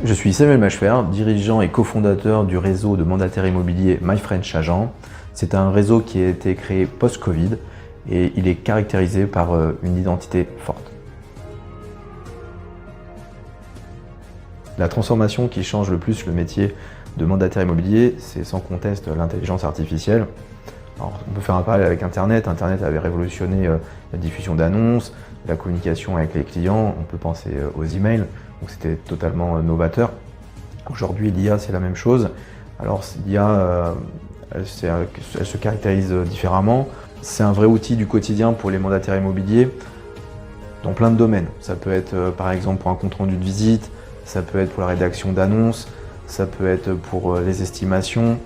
Je suis Samuel Machefer, dirigeant et cofondateur du réseau de mandataires immobiliers My French Agent. C'est un réseau qui a été créé post-Covid et il est caractérisé par une identité forte. La transformation qui change le plus le métier de mandataire immobilier, c'est sans conteste l'intelligence artificielle. Alors, on peut faire un parallèle avec Internet. Internet avait révolutionné la diffusion d'annonces, la communication avec les clients. On peut penser aux emails, donc c'était totalement novateur. Aujourd'hui, l'IA, c'est la même chose. Alors, l'IA, elle se caractérise différemment. C'est un vrai outil du quotidien pour les mandataires immobiliers dans plein de domaines. Ça peut être par exemple pour un compte-rendu de visite, ça peut être pour la rédaction d'annonces, ça peut être pour les estimations.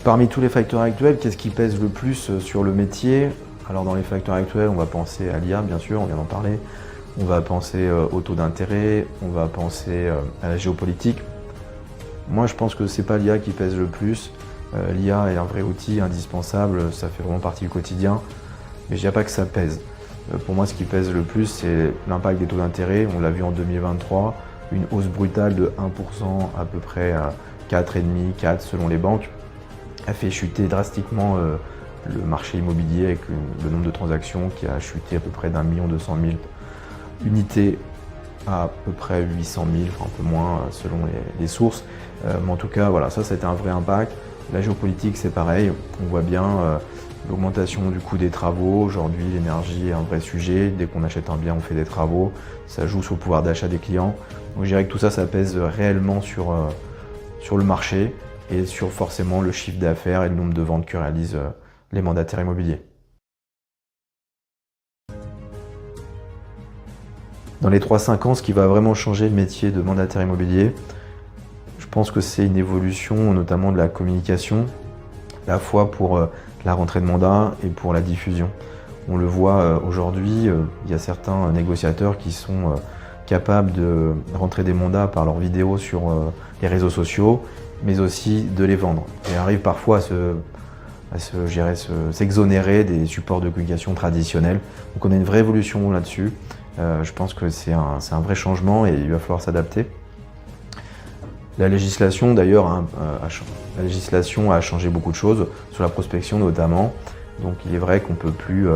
Parmi tous les facteurs actuels, qu'est-ce qui pèse le plus sur le métier? Alors dans les facteurs actuels, on va penser à l'IA, bien sûr, on vient d'en parler. On va penser au taux d'intérêt, on va penser à la géopolitique. Moi, je pense que c'est pas l'IA qui pèse le plus. L'IA est un vrai outil indispensable, ça fait vraiment partie du quotidien. Mais je dirais pas que ça pèse. Pour moi, ce qui pèse le plus, c'est l'impact des taux d'intérêt. On l'a vu en 2023, une hausse brutale de 1% à peu près à 4,5, 4 selon les banques, a fait chuter drastiquement le marché immobilier avec le nombre de transactions qui a chuté à peu près d'1,2 million unités à peu près 800 000, enfin un peu moins selon les sources. Mais en tout cas, voilà, ça a été un vrai impact. La géopolitique, c'est pareil. On voit bien l'augmentation du coût des travaux. Aujourd'hui, l'énergie est un vrai sujet. Dès qu'on achète un bien, on fait des travaux. Ça joue sur le pouvoir d'achat des clients. Donc je dirais que tout ça, ça pèse réellement sur le marché et sur forcément le chiffre d'affaires et le nombre de ventes que réalisent les mandataires immobiliers. Dans les 3-5 ans, ce qui va vraiment changer le métier de mandataire immobilier, je pense que c'est une évolution notamment de la communication, à la fois pour la rentrée de mandat et pour la diffusion. On le voit aujourd'hui, il y a certains négociateurs qui sont capables de rentrer des mandats par leurs vidéos sur les réseaux sociaux, mais aussi de les vendre. Et arrivent parfois à s'exonérer des supports de communication traditionnels. Donc on a une vraie évolution là-dessus. Je pense que c'est un vrai changement et il va falloir s'adapter. La législation d'ailleurs a changé beaucoup de choses, sur la prospection notamment. Donc il est vrai qu'on ne peut plus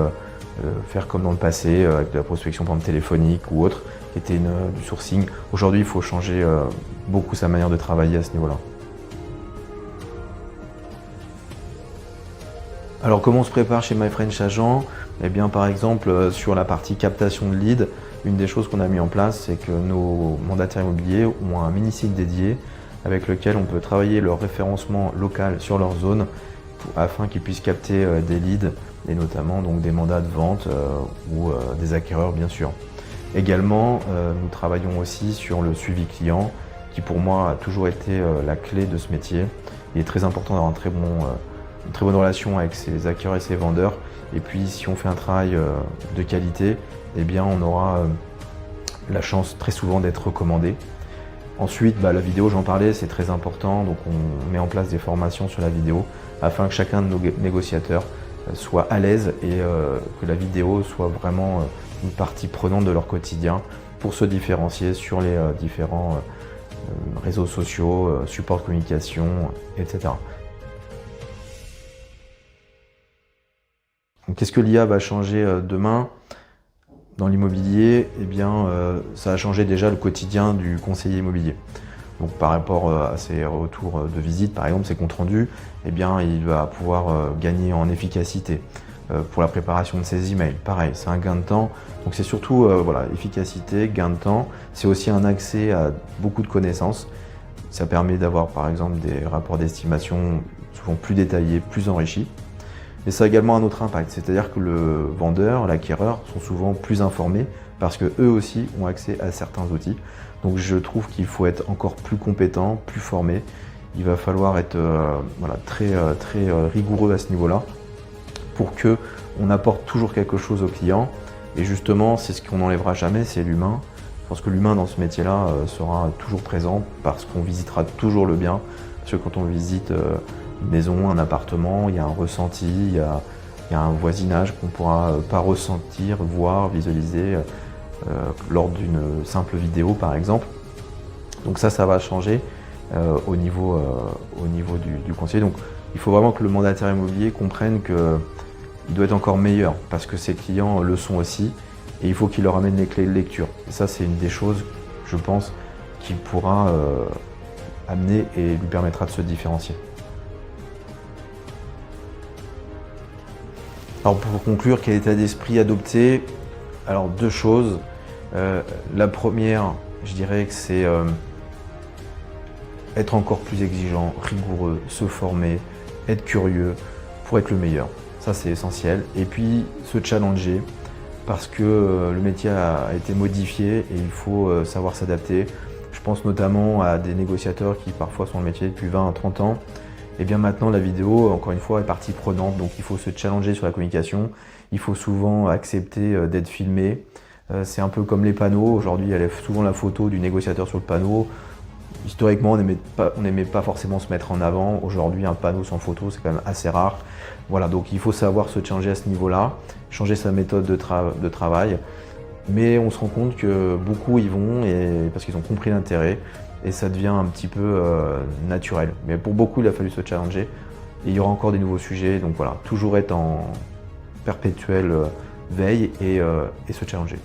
faire comme dans le passé, avec de la prospection par exemple téléphonique ou autre, qui était du sourcing. Aujourd'hui, il faut changer beaucoup sa manière de travailler à ce niveau-là. Alors comment on se prépare chez My French Agent? Eh bien par exemple sur la partie captation de leads, une des choses qu'on a mis en place, c'est que nos mandataires immobiliers ont un mini-site dédié avec lequel on peut travailler leur référencement local sur leur zone afin qu'ils puissent capter des leads et notamment donc des mandats de vente ou des acquéreurs bien sûr. Également, nous travaillons aussi sur le suivi client qui pour moi a toujours été la clé de ce métier. Il est très important d'avoir une très bonne relation avec ses acquéreurs et ses vendeurs. Et puis si on fait un travail de qualité, eh bien on aura la chance très souvent d'être recommandé. Ensuite, la vidéo, j'en parlais, c'est très important. Donc on met en place des formations sur la vidéo afin que chacun de nos négociateurs soit à l'aise et que la vidéo soit vraiment une partie prenante de leur quotidien pour se différencier sur les différents réseaux sociaux, supports de communication, etc. Qu'est-ce que l'IA va changer demain dans l'immobilier? Eh bien, ça a changé déjà le quotidien du conseiller immobilier. Donc, par rapport à ses retours de visite, par exemple, ses comptes rendus, eh bien, il va pouvoir gagner en efficacité. Pour la préparation de ses emails, pareil, c'est un gain de temps. Donc, c'est surtout efficacité, gain de temps. C'est aussi un accès à beaucoup de connaissances. Ça permet d'avoir, par exemple, des rapports d'estimation souvent plus détaillés, plus enrichis. Et ça a également un autre impact, c'est-à-dire que le vendeur, l'acquéreur sont souvent plus informés parce qu'eux aussi ont accès à certains outils. Donc je trouve qu'il faut être encore plus compétent, plus formé. Il va falloir être très rigoureux à ce niveau-là pour qu'on apporte toujours quelque chose au client. Et justement, c'est ce qu'on n'enlèvera jamais, c'est l'humain. Je pense que l'humain dans ce métier-là sera toujours présent parce qu'on visitera toujours le bien. Parce que quand on visite une maison, un appartement, il y a un ressenti, il y a un voisinage qu'on ne pourra pas ressentir, voir, visualiser lors d'une simple vidéo par exemple. Donc ça va changer au niveau du conseiller. Donc il faut vraiment que le mandataire immobilier comprenne qu'il doit être encore meilleur parce que ses clients le sont aussi et il faut qu'il leur amène les clés de lecture. Et ça c'est une des choses, je pense, qu'il pourra amener et lui permettra de se différencier. Alors pour conclure, quel état d'esprit adopter? Alors deux choses. La première, je dirais que c'est être encore plus exigeant, rigoureux, se former, être curieux pour être le meilleur. Ça c'est essentiel. Et puis se challenger parce que le métier a été modifié et il faut savoir s'adapter. Je pense notamment à des négociateurs qui parfois sont dans le métier depuis 20 à 30 ans. Et bien maintenant la vidéo, encore une fois, est partie prenante, donc il faut se challenger sur la communication. Il faut souvent accepter d'être filmé. C'est un peu comme les panneaux. Aujourd'hui, il y a souvent la photo du négociateur sur le panneau. Historiquement, on n'aimait pas forcément se mettre en avant. Aujourd'hui, un panneau sans photo, c'est quand même assez rare. Voilà, donc il faut savoir se challenger à ce niveau-là, changer sa méthode de travail. Mais on se rend compte que beaucoup y vont parce qu'ils ont compris l'intérêt et ça devient un petit peu naturel. Mais pour beaucoup, il a fallu se challenger. Et il y aura encore des nouveaux sujets, donc voilà, toujours être en perpétuelle veille et se challenger.